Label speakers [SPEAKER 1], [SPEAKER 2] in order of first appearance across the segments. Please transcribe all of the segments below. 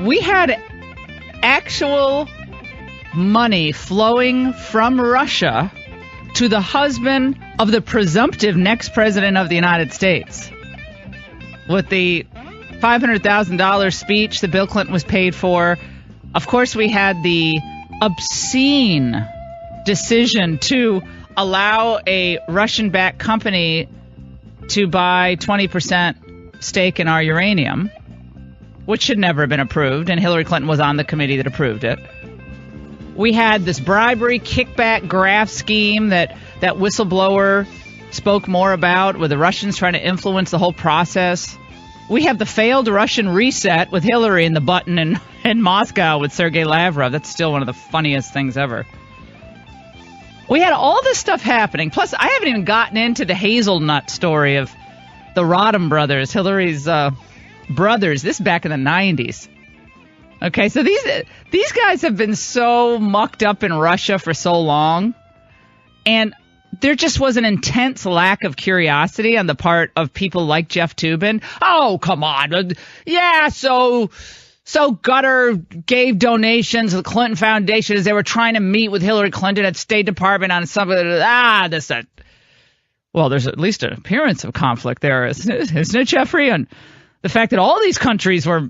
[SPEAKER 1] We had actual money flowing from Russia to the husband of the presumptive next president of the United States. With the $500,000 speech that Bill Clinton was paid for, of course, we had the obscene decision to allow a Russian-backed company to buy 20% stake in our uranium, which should never have been approved, and Hillary Clinton was on the committee that approved it. We had this bribery kickback graft scheme that whistleblower spoke more about, with the Russians trying to influence the whole process. We have the failed Russian reset with Hillary in the button in Moscow with Sergei Lavrov. That's still one of the funniest things ever. We had all this stuff happening. Plus, I haven't even gotten into the hazelnut story of the Rodham brothers, Hillary's brothers. This is back in the 90s. Okay, so these guys have been so mucked up in Russia for so long, and there just was an intense lack of curiosity on the part of people like Jeff Toobin. Oh, come on. Yeah, so Qatar gave donations to the Clinton Foundation as they were trying to meet with Hillary Clinton at State Department on something. That. Well, there's at least an appearance of conflict there, isn't it, Jeffrey? And the fact that all these countries were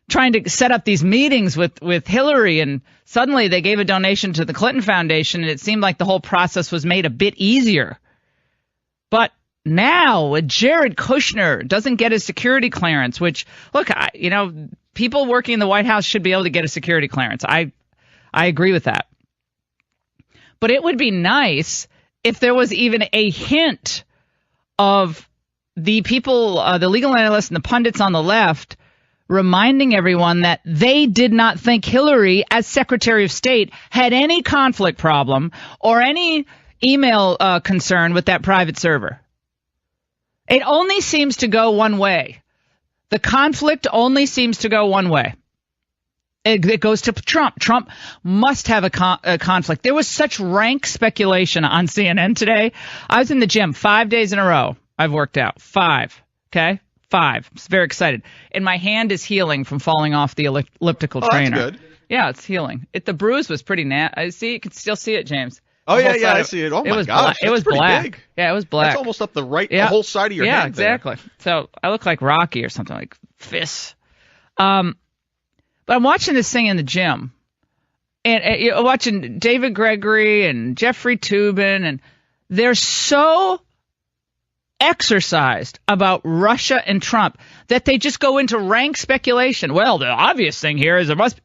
[SPEAKER 1] trying to set up these meetings with Hillary, and suddenly they gave a donation to the Clinton Foundation, and it seemed like the whole process was made a bit easier. But now, Jared Kushner doesn't get his security clearance, which, look, people working in the White House should be able to get a security clearance. I agree with that. But it would be nice if there was even a hint of the people, the legal analysts and the pundits on the left, reminding everyone that they did not think Hillary, as Secretary of State, had any conflict problem or any email concern with that private server. It only seems to go one way. The conflict only seems to go one way. It goes to Trump. Trump must have a conflict. There was such rank speculation on CNN today. I was in the gym 5 days in a row. I've worked out 5. Okay? 5. I'm very excited. And my hand is healing from falling off the elliptical trainer.
[SPEAKER 2] That's good.
[SPEAKER 1] Yeah, it's healing. The bruise was pretty I see. You can still see it, James.
[SPEAKER 2] Oh, yeah, I see it. Oh, my gosh.
[SPEAKER 1] It was black.
[SPEAKER 2] Big.
[SPEAKER 1] Yeah, it was black.
[SPEAKER 2] That's almost up the whole side of your hand.
[SPEAKER 1] Yeah, exactly.
[SPEAKER 2] There.
[SPEAKER 1] So I look like Rocky or something, like fists. But I'm watching this thing in the gym. And watching David Gregory and Jeffrey Toobin, and they're so exercised about Russia and Trump that they just go into rank speculation. Well, the obvious thing here is there must be.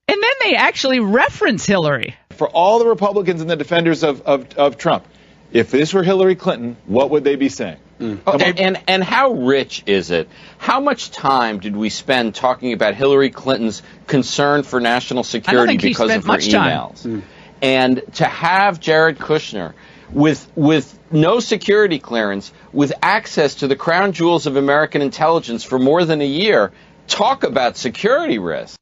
[SPEAKER 1] And then they actually reference Hillary.
[SPEAKER 3] For all the Republicans and the defenders of Trump, if this were Hillary Clinton, what would they be saying?
[SPEAKER 4] And how rich is it? How much time did we spend talking about Hillary Clinton's concern for national security because of her emails? And to have Jared Kushner with no security clearance, with access to the crown jewels of American intelligence for more than a year, talk about security risk.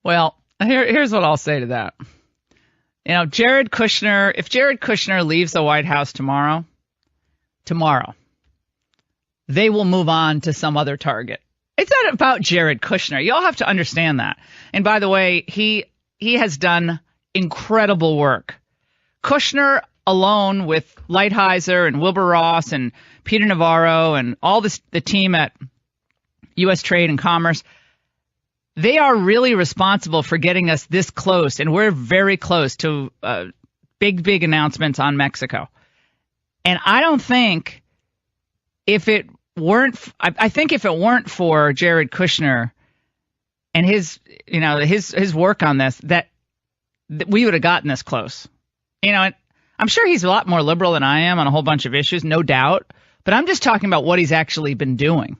[SPEAKER 1] Well, here's what I'll say to that. Jared Kushner, if Jared Kushner leaves the White House tomorrow, they will move on to some other target. It's not about Jared Kushner. You all have to understand that. And by the way, he has done incredible work. Kushner alone, with Lighthizer and Wilbur Ross and Peter Navarro and all the team at U.S. Trade and Commerce, they are really responsible for getting us this close, and we're very close to big announcements on Mexico. And I don't think if it weren't for Jared Kushner and his work on this, that we would have gotten this close. I'm sure he's a lot more liberal than I am on a whole bunch of issues, no doubt. But I'm just talking about what he's actually been doing.